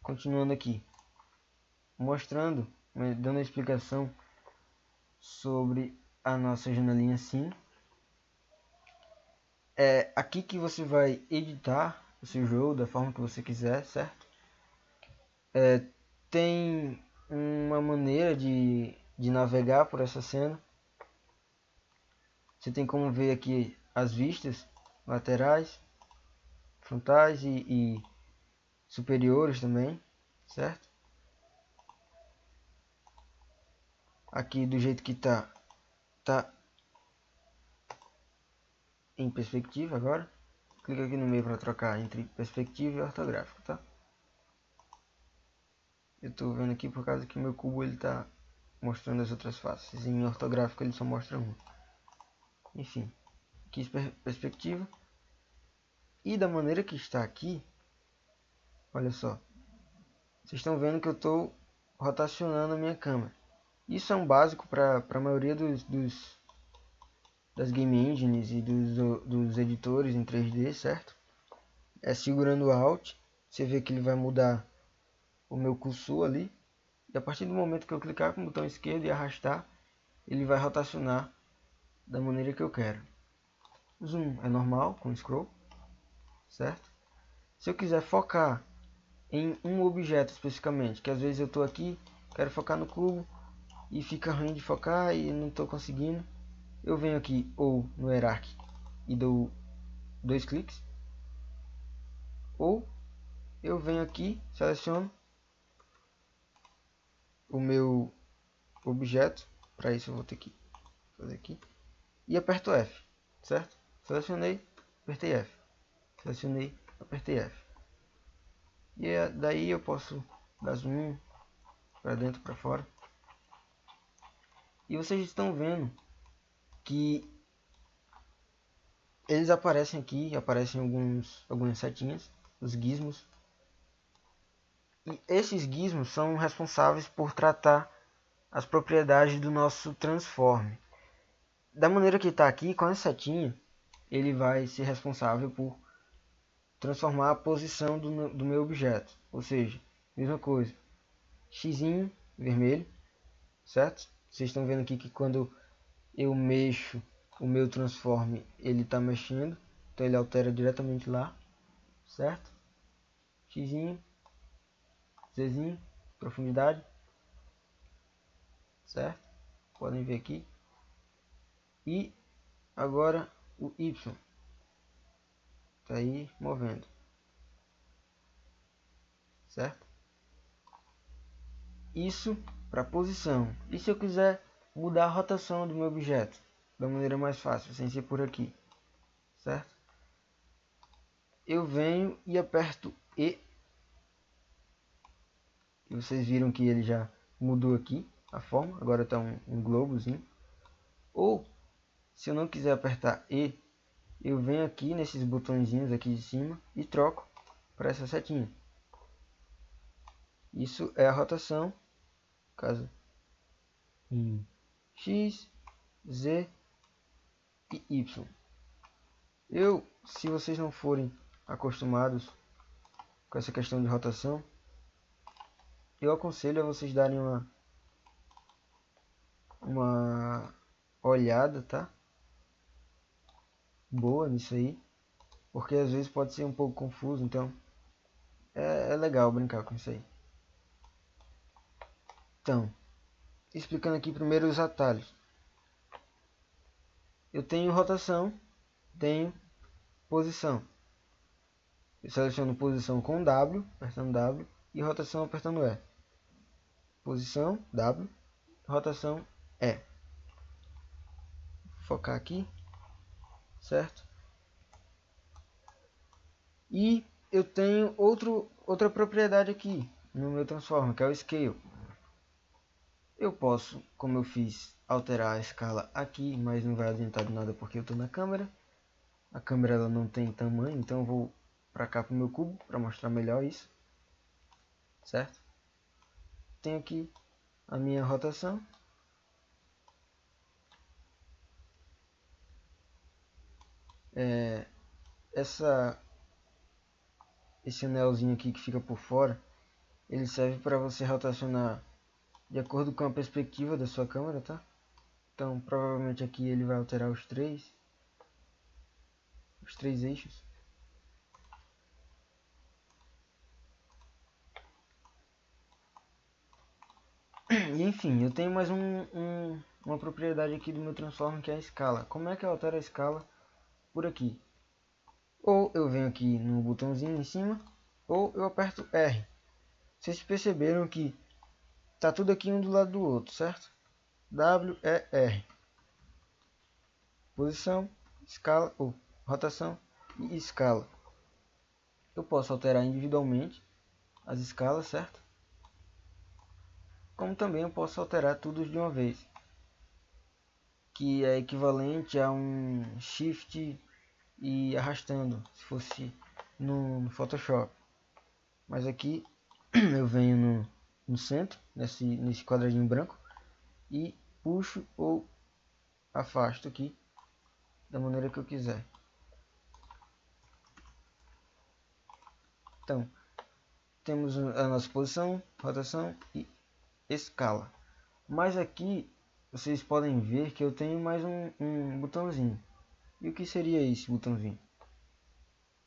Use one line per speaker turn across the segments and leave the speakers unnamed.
continuando aqui, mostrando, dando a explicação sobre a nossa janelinha assim. É aqui que você vai editar o seu jogo da forma que você quiser, certo? Tem uma maneira de navegar por essa cena. Você tem como ver aqui as vistas laterais, frontais e superiores também, certo? Aqui do jeito que tá em perspectiva agora. Clica aqui no meio para trocar entre perspectiva e ortográfico, tá? Eu tô vendo aqui por causa que meu cubo ele tá mostrando as outras faces. Em ortográfico ele só mostra uma. Enfim, aqui perspectiva. E da maneira que está aqui, olha só. Vocês estão vendo que eu estou rotacionando a minha câmera. Isso é um básico para a maioria das game engines e dos editores em 3D, certo? É segurando o Alt, você vê que ele vai mudar o meu cursor ali. E a partir do momento que eu clicar com o botão esquerdo e arrastar, ele vai rotacionar da maneira que eu quero. O zoom é normal com scroll, certo? Se eu quiser focar em um objeto especificamente, que às vezes eu estou aqui, quero focar no cubo e fica ruim de focar e não estou conseguindo, eu venho aqui ou no Hierarchy e dou 2 cliques, ou eu venho aqui, seleciono o meu objeto, para isso eu vou ter que fazer aqui, e aperto F, certo? Selecionei, apertei F, selecionei, apertei F. E daí eu posso dar zoom para dentro, para fora. E vocês estão vendo que eles aparecem aqui, aparecem algumas setinhas, os gizmos. E esses gizmos são responsáveis por tratar as propriedades do nosso transform. Da maneira que está aqui, com a setinha, ele vai ser responsável por transformar a posição do meu objeto. Ou seja, mesma coisa, x vermelho, certo? Vocês estão vendo aqui que quando eu mexo o meu transform, ele está mexendo, então ele altera diretamente lá, certo? X, Z, profundidade, certo? Podem ver aqui. E agora o Y está aí movendo, certo? Isso para posição. E se eu quiser mudar a rotação do meu objeto da maneira mais fácil, sem ser por aqui, certo? Eu venho e aperto E. E vocês viram que ele já mudou aqui a forma. Agora está um globozinho. Ou, se eu não quiser apertar E, eu venho aqui nesses botõezinhos aqui de cima e troco para essa setinha. Isso é a rotação, caso em X, Z e Y. Se vocês não forem acostumados com essa questão de rotação, eu aconselho a vocês darem uma olhada, tá? Boa nisso aí, porque às vezes pode ser um pouco confuso, então é legal brincar com isso aí. Então, explicando aqui primeiro os atalhos. Eu tenho rotação, tenho posição. Eu seleciono posição com W, apertando W, e rotação apertando E. Posição, W, rotação, E. Vou focar aqui, certo? E eu tenho outra propriedade aqui no meu transformer, que é o Scale. Eu posso, como eu fiz, alterar a escala aqui, mas não vai adiantar de nada porque eu estou na câmera. A câmera ela não tem tamanho, então eu vou para cá para o meu cubo para mostrar melhor isso, certo? Tenho aqui a minha rotação. Esse anelzinho aqui que fica por fora, Ele serve para você rotacionar de acordo com a perspectiva da sua câmera, tá? Então provavelmente aqui ele vai alterar os três eixos. E enfim, eu tenho mais uma propriedade aqui do meu transform, que é a escala. Como é que eu altero a escala por aqui? Ou eu venho aqui no botãozinho em cima, ou eu aperto R. Vocês perceberam que tá tudo aqui um do lado do outro, certo? W, E, R. Posição, escala, ou rotação e escala. Eu posso alterar individualmente as escalas, certo? Como também eu posso alterar tudo de uma vez, que é equivalente a um Shift e arrastando, se fosse no Photoshop. Mas aqui eu venho no centro, nesse quadradinho branco, e puxo ou afasto aqui da maneira que eu quiser. Então, temos a nossa posição, rotação e escala. Mas aqui vocês podem ver que eu tenho mais um botãozinho. E o que seria esse botãozinho?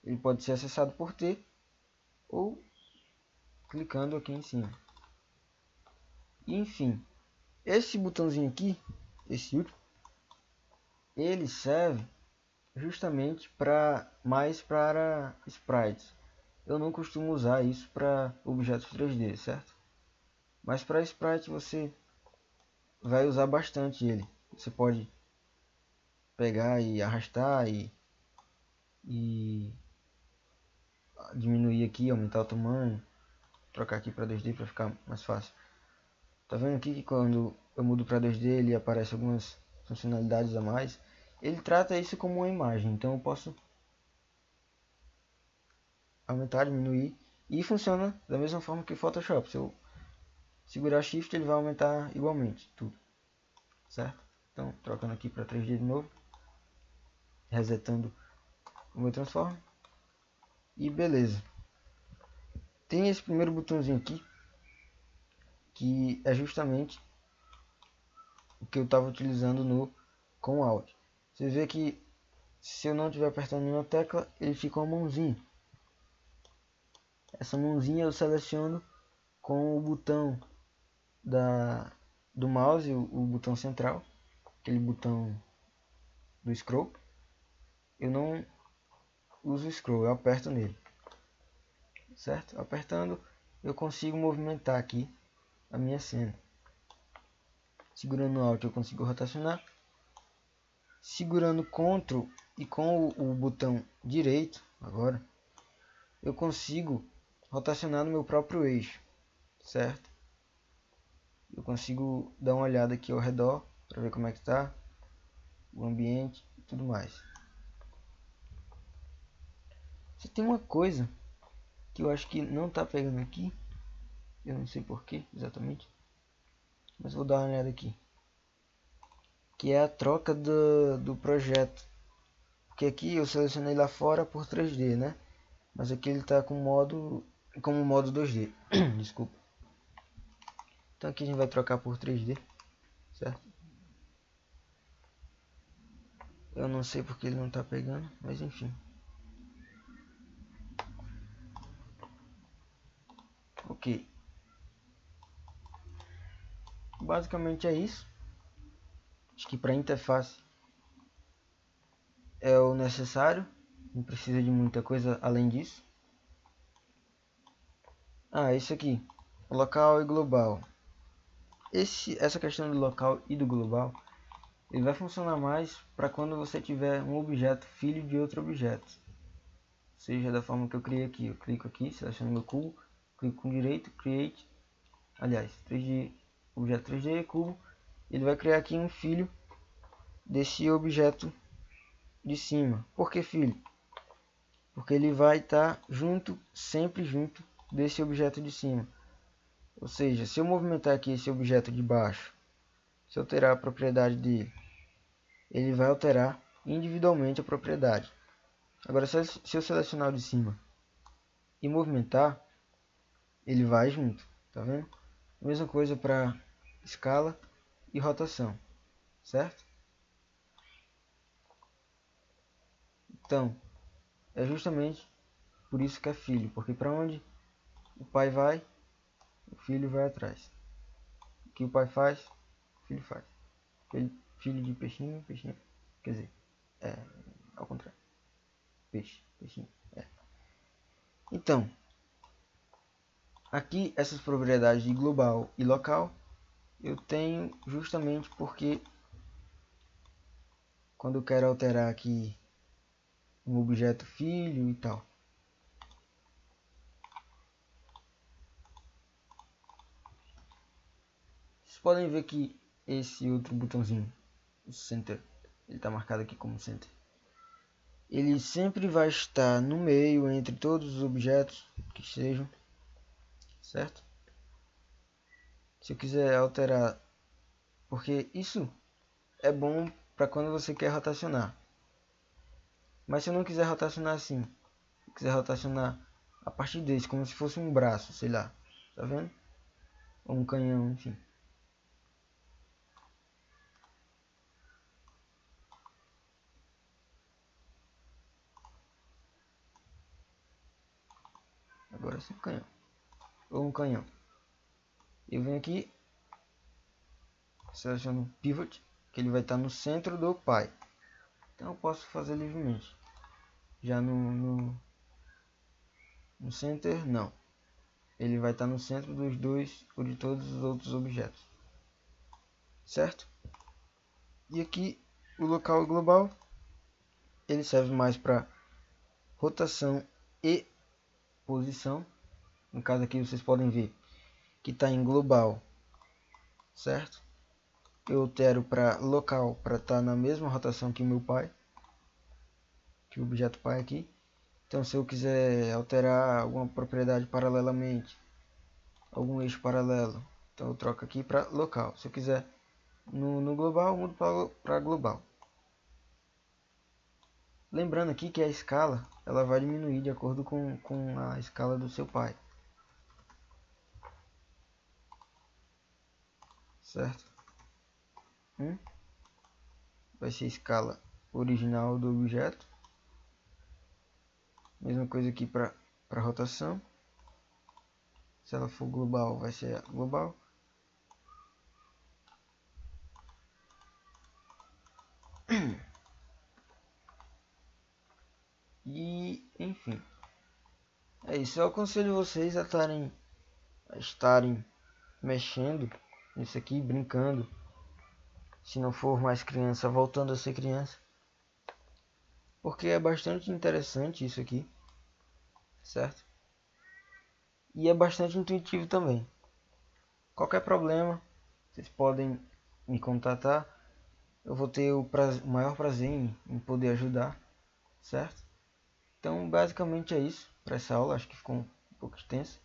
Ele pode ser acessado por T ou clicando aqui em cima. E, enfim, esse botãozinho aqui, esse último, ele serve justamente para sprites. Eu não costumo usar isso para objetos 3D, certo? Mas para sprite você vai usar bastante ele. Você pode pegar e arrastar e diminuir aqui, aumentar o tamanho, trocar aqui para 2D para ficar mais fácil. Tá vendo aqui que quando eu mudo para 2D ele aparece algumas funcionalidades a mais. Ele trata isso como uma imagem, então eu posso aumentar, diminuir, e funciona da mesma forma que o Photoshop. Se eu segurar Shift ele vai aumentar igualmente tudo, certo? Então trocando aqui para 3D de novo, resetando o meu transform e beleza. Tem esse primeiro botãozinho aqui que é justamente o que eu estava utilizando com o Alt. Você vê que se eu não estiver apertando nenhuma tecla, ele fica uma mãozinha. Essa mãozinha eu seleciono com o botão do mouse, o botão central, aquele botão do scroll. Eu não uso o scroll, eu aperto nele, certo? Apertando eu consigo movimentar aqui a minha cena. Segurando o Alt eu consigo rotacionar. Segurando Ctrl e com o botão direito agora eu consigo rotacionar no meu próprio eixo, certo? Eu consigo dar uma olhada aqui ao redor para ver como é que está o ambiente e tudo mais. Só tem uma coisa que eu acho que não está pegando aqui, eu não sei porquê exatamente, mas vou dar uma olhada aqui, que é a troca do projeto, porque aqui eu selecionei lá fora por 3D, né? Mas aqui ele está como modo 2D. Desculpa. Então aqui a gente vai trocar por 3D, certo? Eu não sei porque ele não está pegando, mas enfim. Ok. Basicamente é isso. Acho que para interface é o necessário. Não precisa de muita coisa além disso. Isso aqui. Local e global. Essa questão do local e do global, ele vai funcionar mais para quando você tiver um objeto filho de outro objeto. Seja da forma que eu criei aqui. Eu clico aqui, seleciono meu cubo, clico com direito, create. Aliás, 3D, objeto 3D, cubo. Ele vai criar aqui um filho desse objeto de cima. Por que filho? Porque ele vai estar sempre junto desse objeto de cima. Ou seja, se eu movimentar aqui esse objeto de baixo, se eu alterar a propriedade dele, ele vai alterar individualmente a propriedade. Agora, se eu selecionar o de cima e movimentar, ele vai junto, tá vendo? Mesma coisa para escala e rotação, certo? Então, é justamente por isso que é filho, porque para onde o pai vai, o filho vai atrás. O que o pai faz, o filho faz. Filho de peixinho, peixinho. Quer dizer, ao contrário. Peixe, peixinho. Então, aqui essas propriedades de global e local eu tenho justamente porque quando eu quero alterar aqui um objeto filho e tal. Vocês podem ver que esse outro botãozinho, o center, ele está marcado aqui como center. Ele sempre vai estar no meio entre todos os objetos que sejam, certo? Se eu quiser alterar, porque isso é bom para quando você quer rotacionar. Mas se eu não quiser rotacionar assim, se eu quiser rotacionar a partir desse, como se fosse um braço, sei lá, tá vendo? Ou um canhão, enfim. Agora sim, um canhão. Ou um canhão. Eu venho aqui, seleciono o pivot, que ele vai estar no centro do pai. Então eu posso fazer livremente. Já no center, não. Ele vai estar no centro dos dois ou de todos os outros objetos. Certo? E aqui o local global, ele serve mais para rotação e posição. No caso aqui vocês podem ver que está em global, certo? Eu altero para local para estar na mesma rotação que o meu pai, que o objeto pai aqui. Então se eu quiser alterar alguma propriedade paralelamente, algum eixo paralelo, então eu troco aqui para local. Se eu quiser no global, eu mudo para global. Lembrando aqui que a escala ela vai diminuir de acordo com a escala do seu pai. Certo? Vai ser a escala original do objeto. Mesma coisa aqui para rotação. Se ela for global, vai ser a global. E, enfim. É isso. Eu aconselho vocês a estarem mexendo nisso aqui, brincando. Se não for mais criança, voltando a ser criança. Porque é bastante interessante isso aqui. Certo? E é bastante intuitivo também. Qualquer problema, vocês podem me contatar. Eu vou ter o maior prazer em poder ajudar, certo? Então, basicamente é isso para essa aula. Acho que ficou um pouco extensa,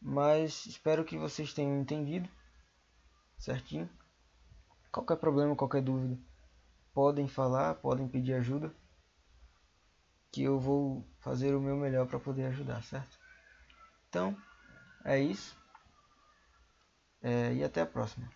mas espero que vocês tenham entendido certinho. Qualquer problema, qualquer dúvida, podem falar, podem pedir ajuda, que eu vou fazer o meu melhor para poder ajudar, certo? Então, é isso. E até a próxima.